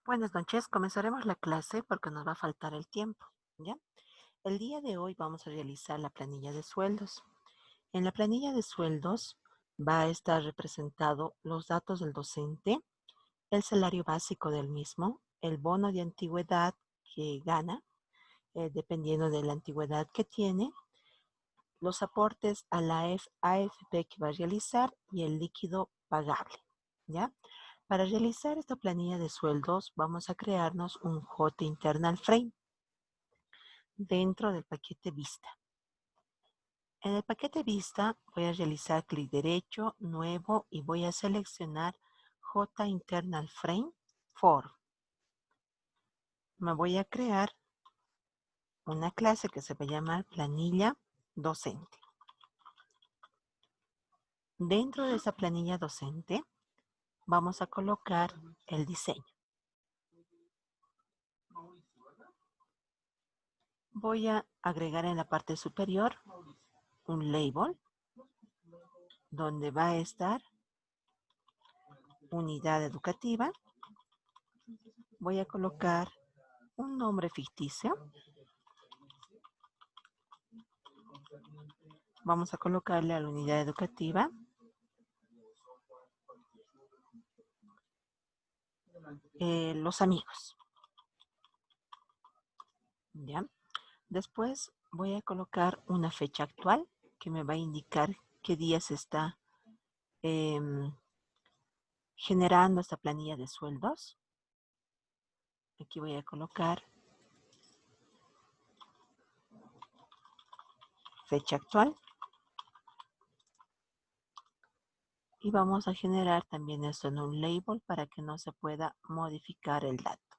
Buenas noches, comenzaremos la clase porque nos va a faltar el tiempo, ¿ya? El día de hoy vamos a realizar la planilla de sueldos. En la planilla de sueldos va a estar representado los datos del docente, el salario básico del mismo, el bono de antigüedad que gana, dependiendo de la antigüedad que tiene, los aportes a la AFP que va a realizar y el líquido pagable, ¿ya? Para realizar esta planilla de sueldos, vamos a crearnos un J Internal Frame dentro del paquete Vista. En el paquete Vista voy a realizar clic derecho, nuevo y voy a seleccionar J Internal Frame For. Me voy a crear una clase que se va a llamar planilla docente. Dentro de esa planilla docente vamos a colocar el diseño. Voy a agregar en la parte superior un label donde va a estar unidad educativa. Voy a colocar un nombre ficticio. Vamos a colocarle a la unidad educativa los amigos. ¿Ya? Después voy a colocar una fecha actual que me va a indicar qué día se está generando esta planilla de sueldos. Aquí voy a colocar fecha actual. Y vamos a generar también esto en un label para que no se pueda modificar el dato.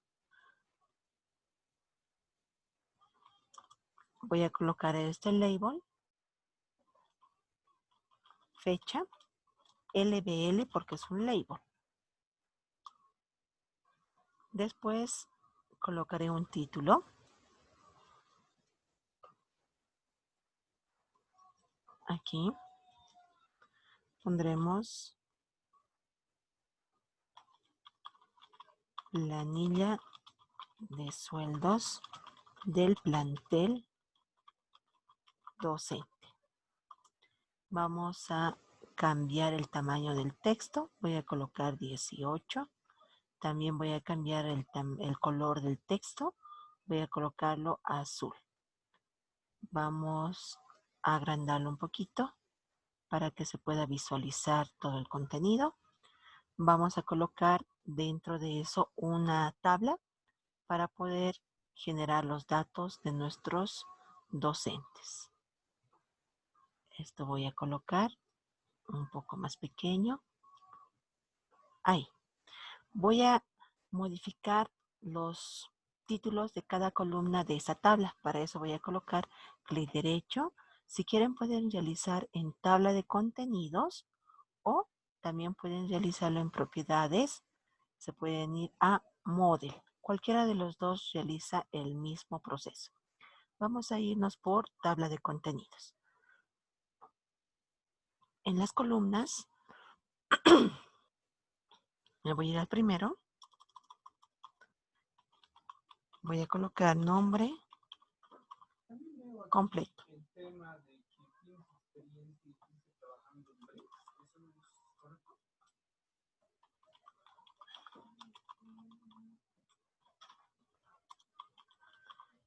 Voy a colocar este label, fecha, LBL porque es un label. Después colocaré un título. Aquí pondremos planilla de sueldos del plantel docente. Vamos a cambiar el tamaño del texto. Voy a colocar 18. También voy a cambiar el color del texto. Voy a colocarlo azul. Vamos a agrandarlo un poquito para que se pueda visualizar todo el contenido. Vamos a colocar dentro de eso una tabla para poder generar los datos de nuestros docentes. Esto voy a colocar un poco más pequeño. Ahí. Voy a modificar los títulos de cada columna de esa tabla. Para eso voy a colocar clic derecho. Si quieren pueden realizar en tabla de contenidos o también pueden realizarlo en propiedades. Se pueden ir a Model. Cualquiera de los dos realiza el mismo proceso. Vamos a irnos por tabla de contenidos. En las columnas, me voy a ir al primero. Voy a colocar nombre completo.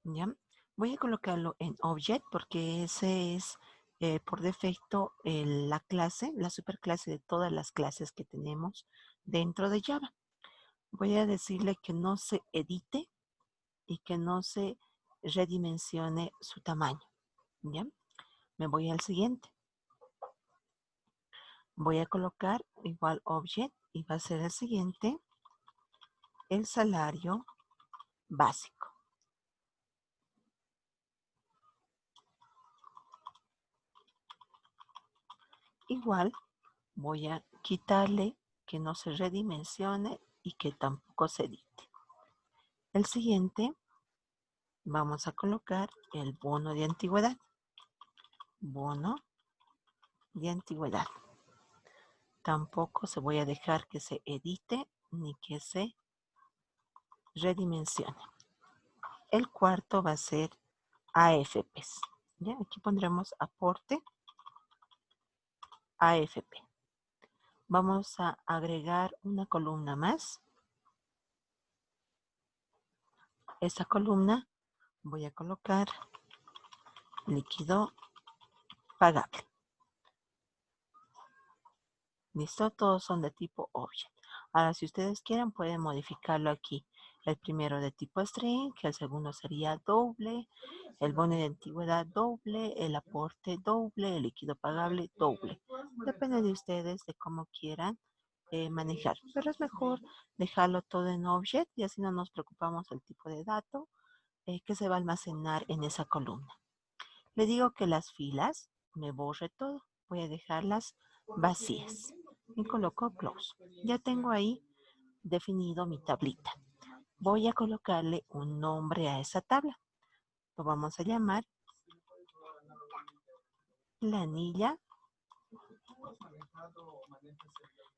¿Ya? Voy a colocarlo en Object porque ese es por defecto la clase, la superclase de todas las clases que tenemos dentro de Java. Voy a decirle que no se edite y que no se redimensione su tamaño. ¿Ya? Me voy al siguiente. Voy a colocar igual Object y va a ser el siguiente, el salario básico. Igual voy a quitarle que no se redimensione y que tampoco se edite. El siguiente vamos a colocar el bono de antigüedad. Bono de antigüedad. Tampoco se voy a dejar que se edite ni que se redimensione. El cuarto va a ser AFPs. ¿Ya? Aquí pondremos aporte AFP. Vamos a agregar una columna más. Esa columna voy a colocar líquido pagable. ¿Listo? Todos son de tipo object. Ahora, si ustedes quieren, pueden modificarlo aquí. El primero de tipo string, que el segundo sería doble, el bono de antigüedad doble, el aporte doble, el líquido pagable doble. Depende de ustedes de cómo quieran manejar. Pero es mejor dejarlo todo en object y así no nos preocupamos del tipo de dato que se va a almacenar en esa columna. Le digo que las filas me borre todo. Voy a dejarlas vacías. Y coloco close. Ya tengo ahí definido mi tablita. Voy a colocarle un nombre a esa tabla. Lo vamos a llamar planilla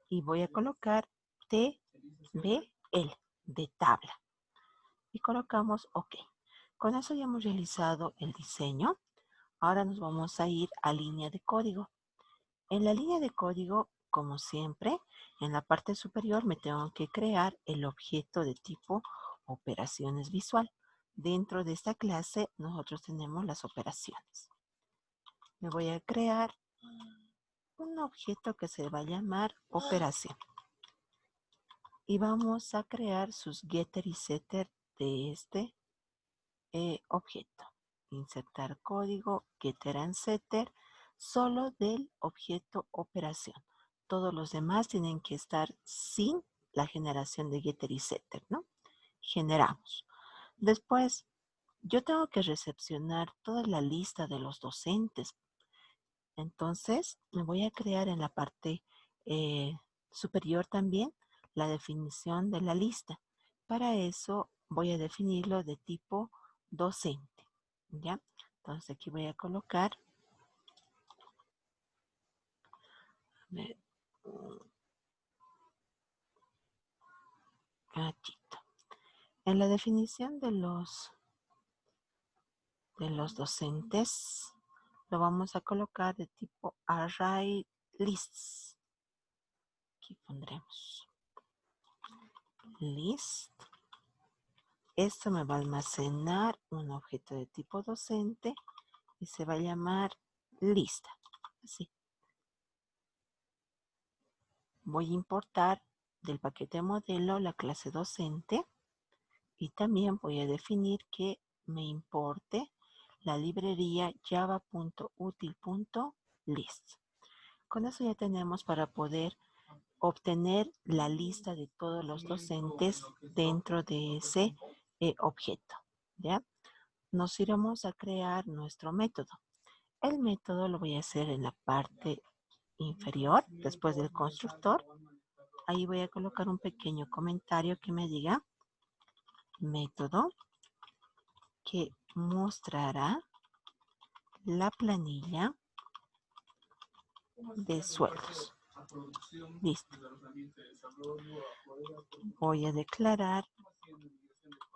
y voy a colocar TBL de tabla. Y colocamos OK. Con eso ya hemos realizado el diseño. Ahora nos vamos a ir a línea de código. En la línea de código, como siempre, en la parte superior me tengo que crear el objeto de tipo operaciones visual. Dentro de esta clase nosotros tenemos las operaciones. Me voy a crear un objeto que se va a llamar operación. Y vamos a crear sus getter y setter de este objeto. Insertar código, getter and setter, solo del objeto operación. Todos los demás tienen que estar sin la generación de getter y setter, ¿no? Generamos. Después, yo tengo que recepcionar toda la lista de los docentes. Entonces, me voy a crear en la parte superior también la definición de la lista. Para eso voy a definirlo de tipo docente, ¿ya? Entonces aquí voy a colocar gatito. En la definición de los docentes lo vamos a colocar de tipo array lists. Aquí pondremos list. Esto me va a almacenar un objeto de tipo docente y se va a llamar lista. Así. Voy a importar del paquete modelo la clase docente y también voy a definir que me importe la librería java.util.list. Con eso ya tenemos para poder obtener la lista de todos los docentes dentro de ese objeto. ¿Ya? Nos iremos a crear nuestro método. El método lo voy a hacer en la parte inferior, después del constructor. Ahí voy a colocar un pequeño comentario que me diga método que mostrará la planilla de sueldos. Listo. Voy a declarar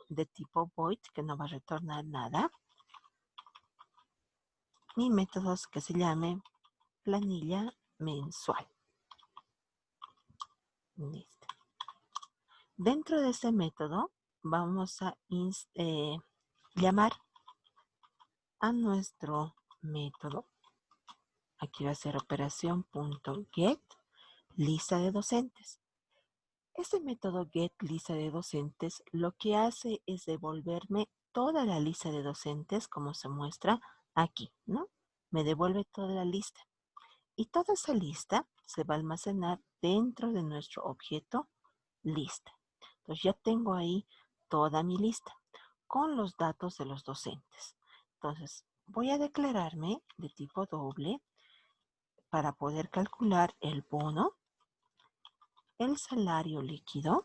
de tipo void que no va a retornar nada. Mi método que se llame planilla mensual. Listo. Dentro de este método vamos a llamar a nuestro método. Aquí va a ser operación.get lista de docentes. Este método get lista de docentes lo que hace es devolverme toda la lista de docentes como se muestra aquí, ¿no? Me devuelve toda la lista. Y toda esa lista se va a almacenar dentro de nuestro objeto lista. Entonces ya tengo ahí toda mi lista con los datos de los docentes. Entonces voy a declararme de tipo doble para poder calcular el bono, el salario líquido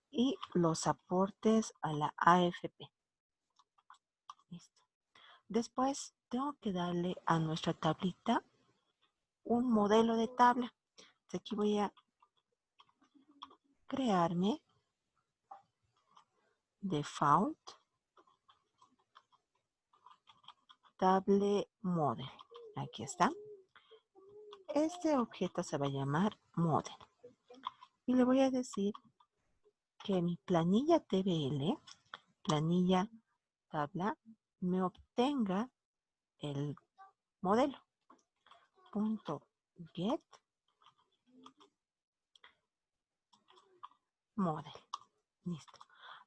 y los aportes a la AFP. Listo. Después tengo que darle a nuestra tablita un modelo de tabla. Aquí voy a crearme default table model. Aquí está. Este objeto se va a llamar model. Y le voy a decir que mi planilla TBL, planilla tabla, me obtenga el modelo. Punto get model. Listo.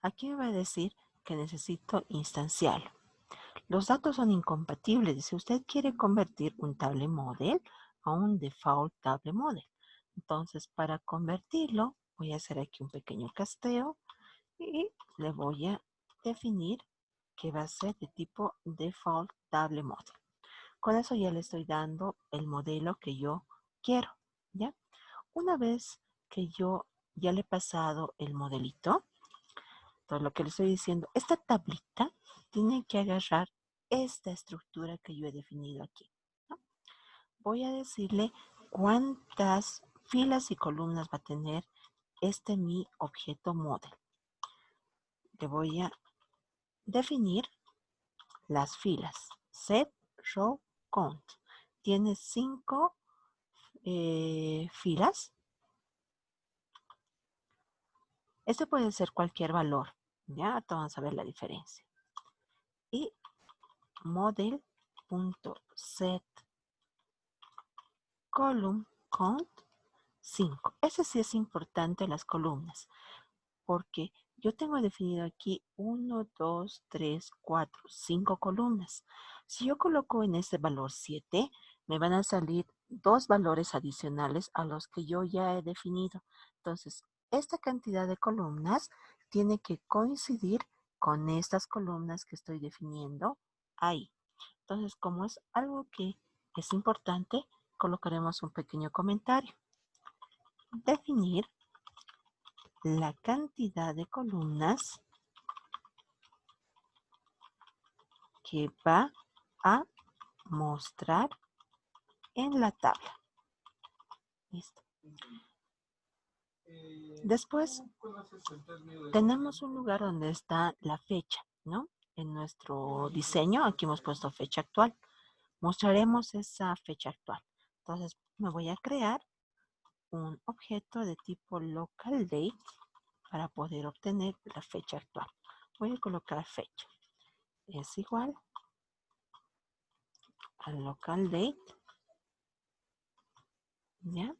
Aquí me va a decir que necesito instanciarlo. Los datos son incompatibles. Si usted quiere convertir un table model a un default table model. Entonces, para convertirlo, voy a hacer aquí un pequeño casteo y le voy a definir que va a ser de tipo default table model. Con eso ya le estoy dando el modelo que yo quiero, ¿ya? Una vez que yo ya le he pasado el modelito, entonces lo que le estoy diciendo, esta tablita tiene que agarrar esta estructura que yo he definido aquí, ¿no? Voy a decirle cuántas filas y columnas va a tener mi objeto model. Le voy a definir las filas. Set row count. Tiene 5 filas. Este puede ser cualquier valor. Ya, ahorita vamos a ver la diferencia. Y model.set column count 5. Ese sí es importante, las columnas, porque yo tengo definido aquí 1, 2, 3, 4, 5 columnas. Si yo coloco en este valor 7, me van a salir 2 valores adicionales a los que yo ya he definido. Entonces, esta cantidad de columnas tiene que coincidir con estas columnas que estoy definiendo ahí. Entonces, como es algo que es importante, colocaremos un pequeño comentario. Definir la cantidad de columnas que va a mostrar en la tabla. Listo. Después tenemos un lugar donde está la fecha, ¿no? En nuestro diseño, aquí hemos puesto fecha actual. Mostraremos esa fecha actual. Entonces me voy a crear un objeto de tipo local date para poder obtener la fecha actual. Voy a colocar fecha. Es igual al local date. ¿Ya?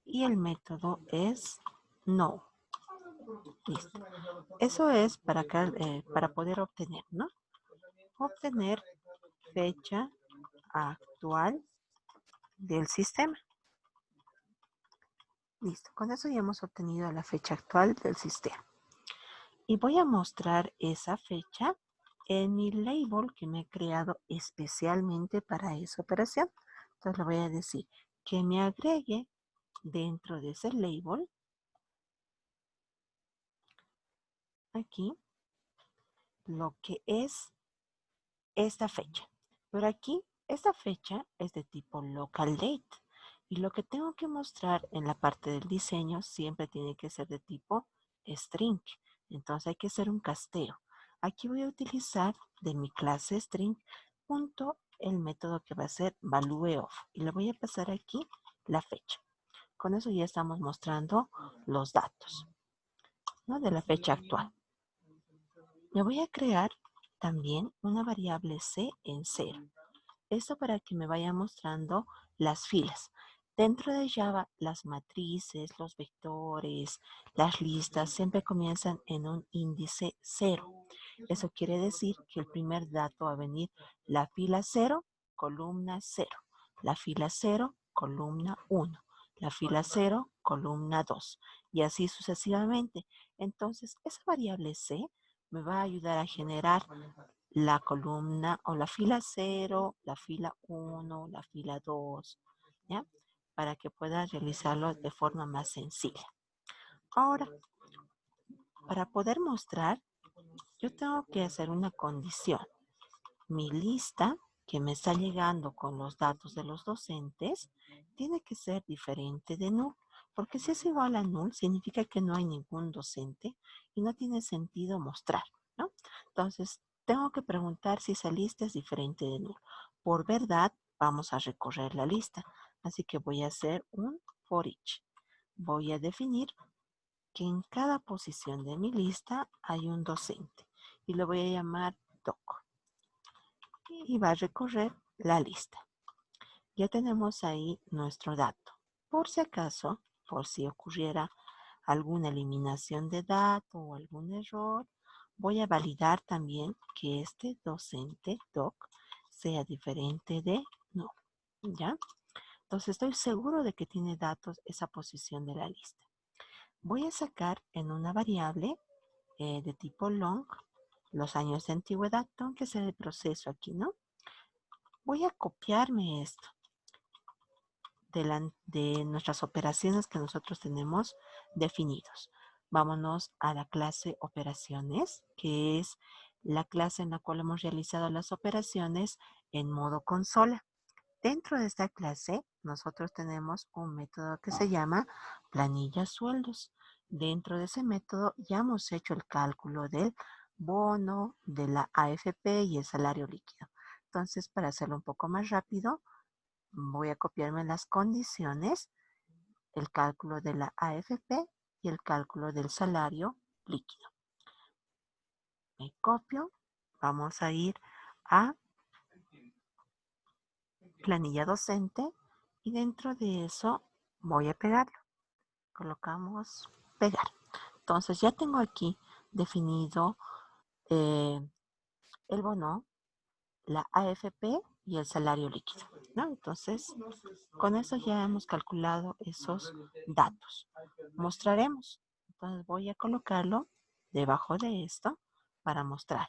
Y el método es no. Listo. Eso es para poder obtener, ¿no? Obtener fecha actual del sistema. Listo. Con eso ya hemos obtenido la fecha actual del sistema. Y voy a mostrar esa fecha en mi label que me he creado especialmente para esa operación. Entonces le voy a decir que me agregue dentro de ese label aquí lo que es esta fecha. Pero aquí esta fecha es de tipo local date. Y lo que tengo que mostrar en la parte del diseño siempre tiene que ser de tipo string. Entonces hay que hacer un casteo. Aquí voy a utilizar de mi clase string punto el método que va a ser valueOf. Y le voy a pasar aquí la fecha. Con eso ya estamos mostrando los datos, ¿no? De la fecha actual. Me voy a crear también una variable c en 0. Esto para que me vaya mostrando las filas. Dentro de Java, las matrices, los vectores, las listas siempre comienzan en un índice 0. Eso quiere decir que el primer dato va a venir la fila 0, columna 0. La fila 0, columna 1. La fila 0, columna 2. Y así sucesivamente. Entonces, esa variable C me va a ayudar a generar la columna o la fila 0, la fila 1, la fila 2, ¿ya? Para que pueda realizarlo de forma más sencilla. Ahora, para poder mostrar, yo tengo que hacer una condición. Mi lista que me está llegando con los datos de los docentes tiene que ser diferente de null, porque si es igual a null significa que no hay ningún docente y no tiene sentido mostrar, ¿no? Entonces, tengo que preguntar si esa lista es diferente de null. Por verdad, vamos a recorrer la lista. Así que voy a hacer un for each. Voy a definir que en cada posición de mi lista hay un docente y lo voy a llamar doc y va a recorrer la lista. Ya tenemos ahí nuestro dato. Por si acaso, por si ocurriera alguna eliminación de dato o algún error, voy a validar también que este docente doc sea diferente de no. ¿Ya? Entonces estoy seguro de que tiene datos esa posición de la lista. Voy a sacar en una variable de tipo long los años de antigüedad. Tengo que hacer el proceso aquí, ¿no? Voy a copiarme esto de nuestras operaciones que nosotros tenemos definidos. Vámonos a la clase operaciones, que es la clase en la cual hemos realizado las operaciones en modo consola. Dentro de esta clase, nosotros tenemos un método que se llama planilla sueldos. Dentro de ese método ya hemos hecho el cálculo del bono, de la AFP y el salario líquido. Entonces, para hacerlo un poco más rápido, voy a copiarme las condiciones, el cálculo de la AFP y el cálculo del salario líquido. Me copio, vamos a ir a planilla docente y dentro de eso voy a pegarlo. Colocamos pegar. Entonces ya tengo aquí definido el bono, la AFP y el salario líquido, ¿no? Entonces, con eso ya hemos calculado esos datos. Mostraremos. Entonces voy a colocarlo debajo de esto para mostrar.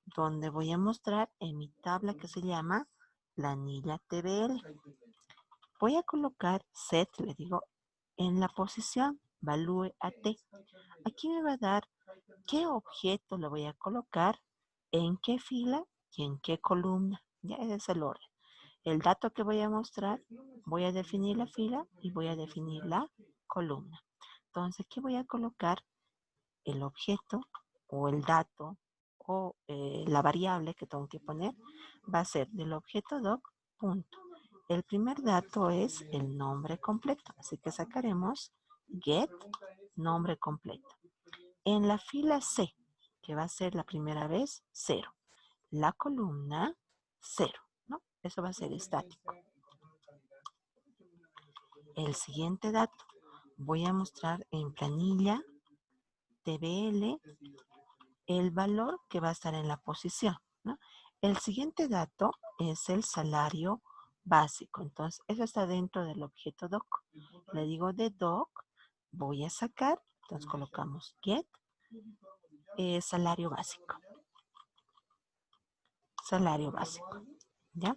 Donde voy a mostrar en mi tabla que se llama planilla TBL. Voy a colocar set, le digo, en la posición value a t. Aquí me va a dar qué objeto le voy a colocar, en qué fila y en qué columna. Ya ese es el orden. El dato que voy a mostrar, voy a definir la fila y voy a definir la columna. Entonces aquí voy a colocar el objeto o el dato o la variable que tengo que poner. Va a ser del objeto doc punto. El primer dato es el nombre completo, así que sacaremos get nombre completo. En la fila C, que va a ser la primera vez, 0. La columna, 0, ¿no? Eso va a ser estático. El siguiente dato, voy a mostrar en planilla TBL el valor que va a estar en la posición, ¿no? El siguiente dato es el salario básico. Entonces, eso está dentro del objeto doc. Le digo de doc, voy a sacar, entonces colocamos get, salario básico. Salario básico, ¿ya?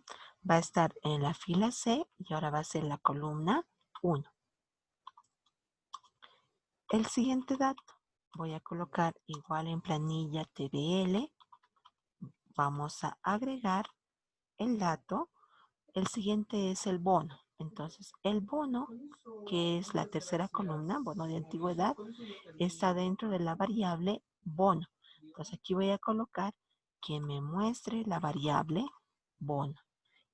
Va a estar en la fila C y ahora va a ser la columna 1. El siguiente dato, voy a colocar igual en planilla TBL. Vamos a agregar el dato. El siguiente es el bono. Entonces, el bono, que es la tercera columna, bono de antigüedad, está dentro de la variable bono. Entonces, aquí voy a colocar que me muestre la variable bono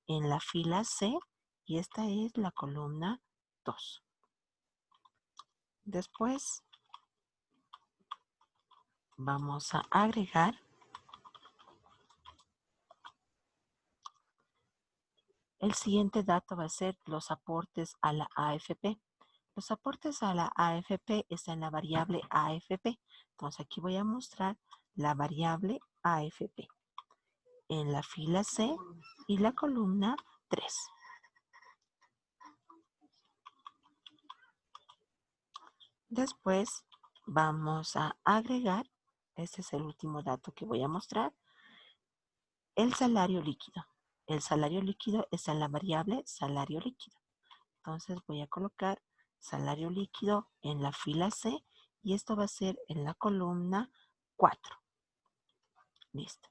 en la fila C y esta es la columna 2. Después vamos a agregar el siguiente dato, va a ser los aportes a la AFP. Los aportes a la AFP están en la variable AFP. Entonces aquí voy a mostrar la variable AFP en la fila C y la columna 3. Después vamos a agregar, este es el último dato que voy a mostrar, el salario líquido. El salario líquido está en la variable salario líquido. Entonces voy a colocar salario líquido en la fila C y esto va a ser en la columna 4. Listo.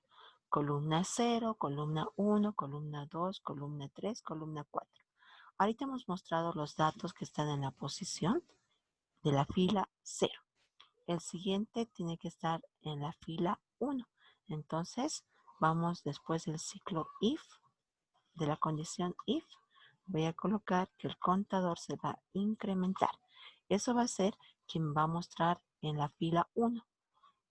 columna 0, columna 1, columna 2, columna 3, columna 4. Ahorita hemos mostrado los datos que están en la posición de la fila 0. El siguiente tiene que estar en la fila 1. Entonces, vamos después del ciclo if, de la condición if, voy a colocar que el contador se va a incrementar. Eso va a ser quien va a mostrar en la fila 1.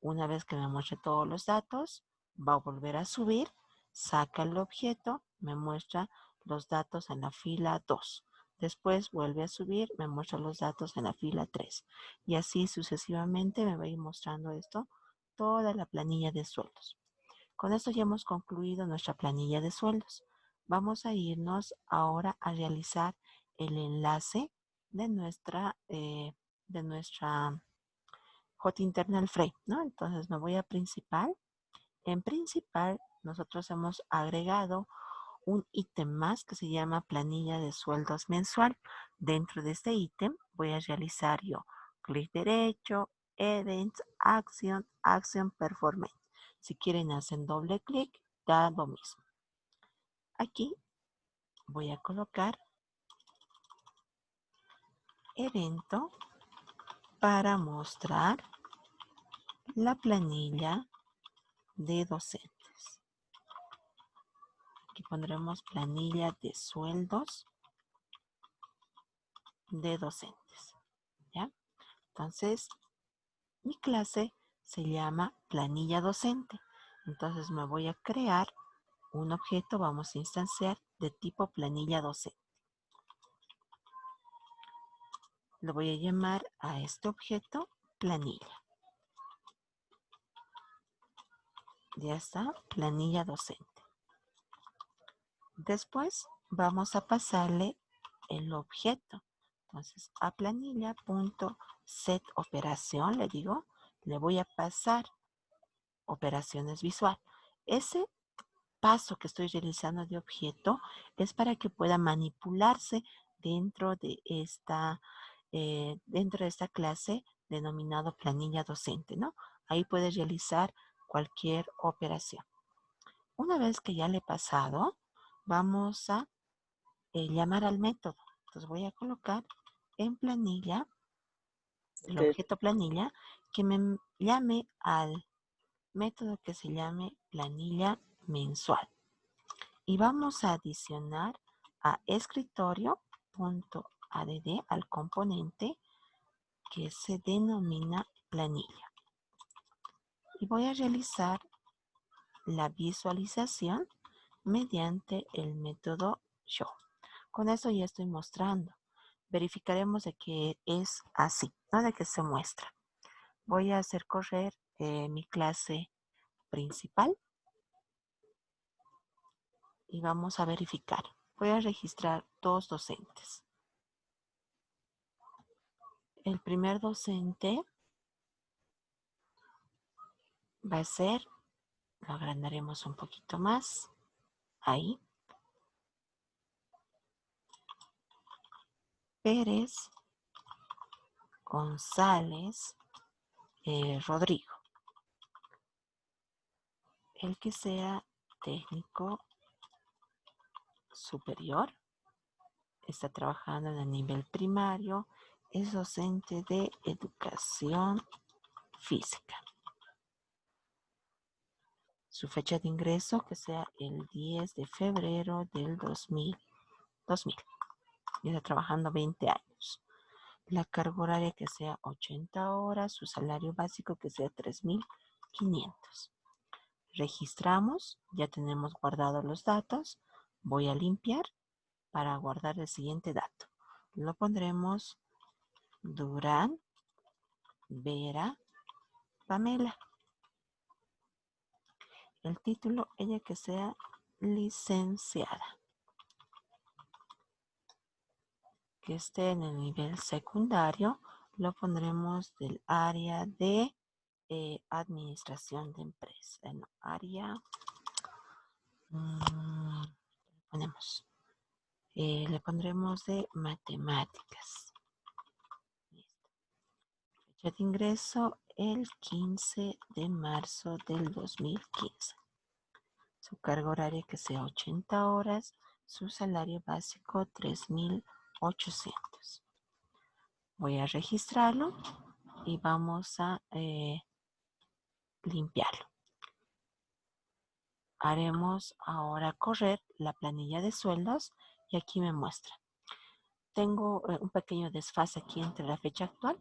Una vez que me muestre todos los datos, va a volver a subir, saca el objeto, me muestra los datos en la fila 2. Después vuelve a subir, me muestra los datos en la fila 3. Y así sucesivamente me va a ir mostrando esto, toda la planilla de sueldos. Con esto ya hemos concluido nuestra planilla de sueldos. Vamos a irnos ahora a realizar el enlace de nuestra Hot Internal Frame, ¿no? Entonces me voy a principal. En principal nosotros hemos agregado un ítem más que se llama planilla de sueldos mensual. Dentro de este ítem voy a realizar yo clic derecho, Events, Action Performance. Si quieren hacen doble clic, da lo mismo. Aquí voy a colocar evento para mostrar la planilla de docentes. Aquí pondremos planilla de sueldos de docentes. ¿Ya? Entonces, mi clase se llama planilla docente. Entonces me voy a crear un objeto, vamos a instanciar de tipo planilla docente. Le voy a llamar a este objeto planilla. Ya está, planilla docente. Después vamos a pasarle el objeto. Entonces a planilla.setOperación le digo, le voy a pasar operaciones visual. Ese paso que estoy realizando de objeto es para que pueda manipularse dentro de esta clase denominado planilla docente, ¿no? Ahí puede realizar cualquier operación. Una vez que ya le he pasado, vamos a llamar al método. Entonces voy a colocar en planilla, el Ok. objeto planilla, que me llame al método que se llame planilla mensual. Y vamos a adicionar a escritorio.add al componente que se denomina planilla. Y voy a realizar la visualización mediante el método show. Con esto ya estoy mostrando. Verificaremos de que es así, no de que se muestra. Voy a hacer correr mi clase principal y vamos a verificar. Voy a registrar dos docentes. El primer docente va a ser, lo agrandaremos un poquito más, ahí, Pérez González Rodrigo. El que sea técnico superior, está trabajando en el nivel primario, es docente de educación física. Su fecha de ingreso que sea el 10 de febrero del 2000. Y está trabajando 20 años. La carga horaria que sea 80 horas, su salario básico que sea 3.500. Registramos, ya tenemos guardados los datos. Voy a limpiar para guardar el siguiente dato. Lo pondremos Durán Vera Pamela. El título, ella que sea licenciada. Que esté en el nivel secundario, lo pondremos del área de administración de empresa. En área, ponemos, le pondremos de matemáticas. Listo. Fecha de ingreso el 15 de marzo del 2015. su carga horaria que sea 80 horas, su salario básico 3.800. Voy a registrarlo y vamos a limpiarlo. Haremos ahora correr la planilla de sueldos y aquí me muestra. Tengo un pequeño desfase aquí entre la fecha actual.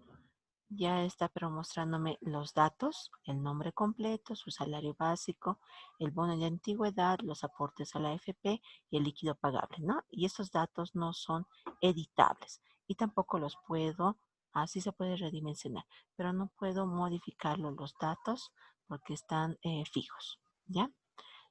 Ya está pero mostrándome los datos, el nombre completo, su salario básico, el bono de antigüedad, los aportes a la AFP y el líquido pagable, ¿no? Y estos datos no son editables y tampoco los puedo, así se puede redimensionar, pero no puedo modificarlo los datos porque están fijos, ¿ya?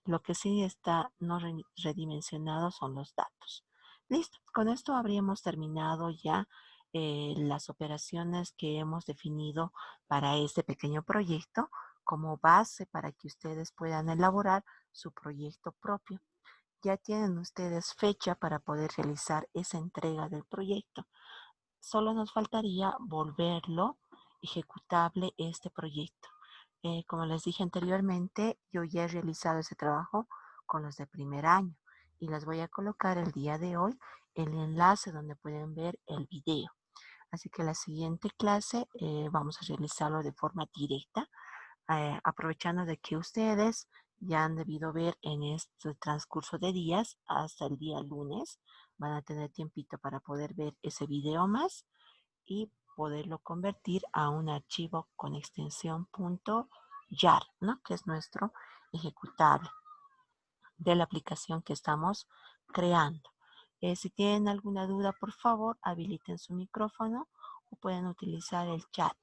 Lo que sí está no redimensionado son los datos. Listo, con esto habríamos terminado ya las operaciones que hemos definido para este pequeño proyecto como base para que ustedes puedan elaborar su proyecto propio. Ya tienen ustedes fecha para poder realizar esa entrega del proyecto. Solo nos faltaría volverlo ejecutable este proyecto. Como les dije anteriormente, yo ya he realizado ese trabajo con los de primer año y les voy a colocar el día de hoy el enlace donde pueden ver el video. Así que la siguiente clase vamos a realizarlo de forma directa, aprovechando de que ustedes ya han debido ver en este transcurso de días hasta el día lunes, van a tener tiempito para poder ver ese video más y poderlo convertir a un archivo con extensión .jar, ¿no? Que es nuestro ejecutable de la aplicación que estamos creando. Si tienen alguna duda, por favor, habiliten su micrófono o pueden utilizar el chat.